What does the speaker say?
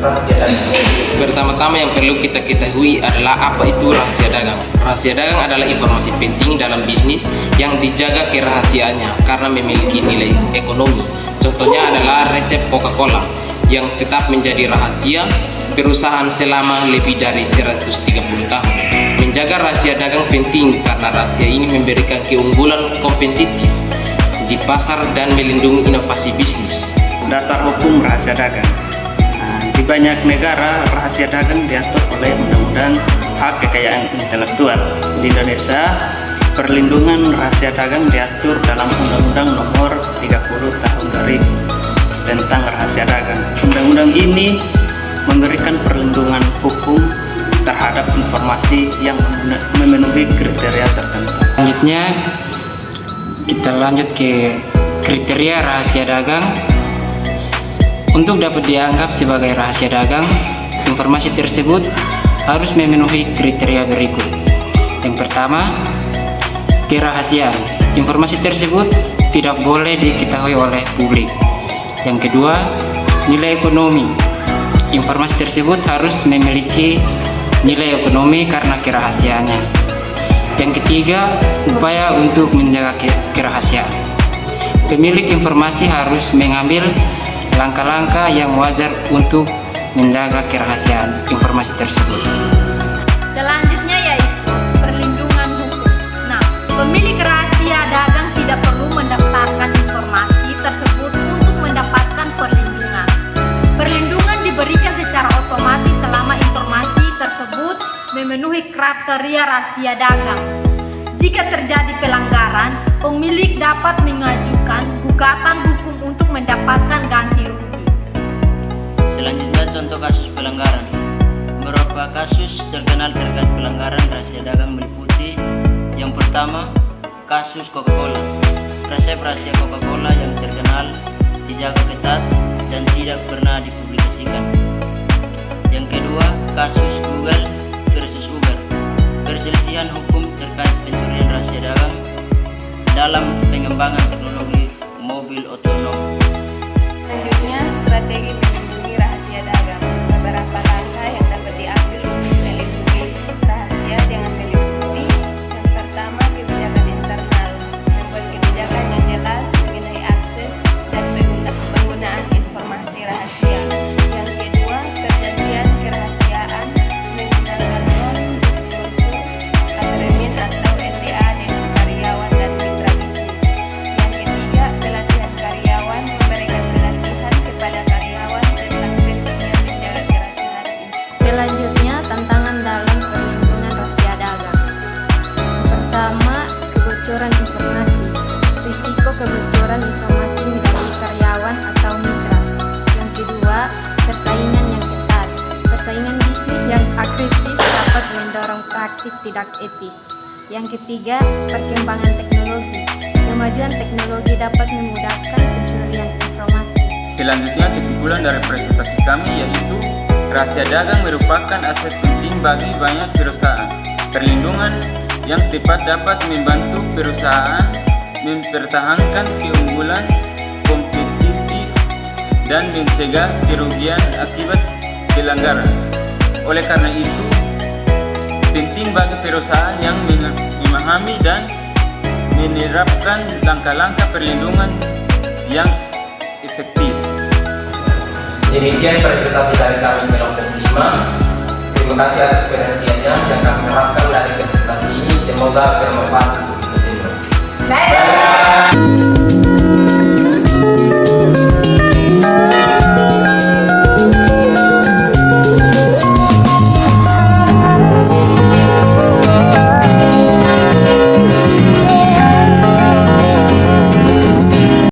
rahasia dagang? Pertama-tama yang perlu kita ketahui adalah apa itu rahasia dagang. Rahasia dagang adalah informasi penting dalam bisnis yang dijaga kerahasiaannya karena memiliki nilai ekonomi. Contohnya adalah resep Coca-Cola yang tetap menjadi rahasia perusahaan selama lebih dari 130 tahun. Menjaga rahasia dagang penting karena rahasia ini memberikan keunggulan kompetitif di pasar dan melindungi inovasi bisnis. Dasar hukum rahasia dagang. Di banyak negara, rahasia dagang diatur oleh Undang-Undang Hak Kekayaan Intelektual. Di Indonesia, perlindungan rahasia dagang diatur dalam Undang-Undang Nomor 30 Tahun 2000 tentang rahasia dagang. Undang-undang ini memberikan perlindungan hukum terhadap informasi yang memenuhi kriteria tertentu. Selanjutnya, kita lanjut ke kriteria rahasia dagang. Untuk dapat dianggap sebagai rahasia dagang, informasi tersebut harus memenuhi kriteria berikut. Yang pertama, kerahasiaan. Informasi tersebut tidak boleh diketahui oleh publik. Yang kedua, nilai ekonomi. Informasi tersebut harus memiliki nilai ekonomi karena kerahasiaannya. Yang ketiga, upaya untuk menjaga kerahasiaan. Pemilik informasi harus mengambil langkah-langkah yang wajar untuk menjaga kerahasiaan informasi tersebut. Selanjutnya yaitu perlindungan hukum. Nah, pemilik rahasia dagang tidak perlu mendaftarkan informasi tersebut untuk mendapatkan perlindungan. Perlindungan diberikan secara otomatis selama informasi tersebut memenuhi kriteria rahasia dagang. Jika terjadi pelanggaran, pemilik dapat mengajukan gugatan hukum untuk mendapatkan ganti rugi. Selanjutnya contoh kasus pelanggaran. Beberapa kasus terkenal terkait pelanggaran rahasia dagang meliputi: yang pertama, kasus Coca-Cola. Resep rahasia Coca-Cola yang terkenal dijaga ketat dan tidak pernah dipublikasikan. Yang kedua, kasus Google versus Uber. Perselisihan hukum terkait pencurian rahasia dagang dalam pengembangan teknologi mobil otonom. Selanjutnya, strategi melindungi rahasia dagang. Beberapa langkah yang dapat diambil untuk melindungi rahasia dengan meliputi: yang pertama, kebijakan internal, membuat kebijakan yang jelas mengenai akses dan penggunaan informasi rahasia. Yang kedua, perjanjian kerahasiaan menggunakan non-disclosure agreement atau NDA dengan karyawan dan mitra bisnis. Yang ketiga, pelatihan karyawan, memberikan pelatihan kepada karyawan tentang pentingnya menjaga kerahasiaan. Selanjutnya, tantangan dalam perlindungan rahasia dagang. Pertama, kebocoran informasi. Risiko kebocoran informasi dari karyawan atau mitra. Yang kedua, persaingan yang ketat. Persaingan bisnis yang agresif dapat mendorong praktik tidak etis. Yang ketiga, perkembangan teknologi. Kemajuan teknologi dapat memudahkan pencurian informasi. Selanjutnya, kesimpulan dari presentasi kami yaitu rahasia dagang merupakan aset penting bagi banyak perusahaan. Perlindungan yang tepat dapat membantu perusahaan mempertahankan keunggulan kompetitif dan mencegah kerugian akibat pelanggaran. Oleh karena itu, penting bagi perusahaan yang memahami dan menerapkan langkah-langkah perlindungan yang efektif. Demikian presentasi dari kami kelompok 5. Terima kasih atas perhatiannya yang kami harapkan dari presentasi ini semoga bermanfaat untuk kita semua. Bye.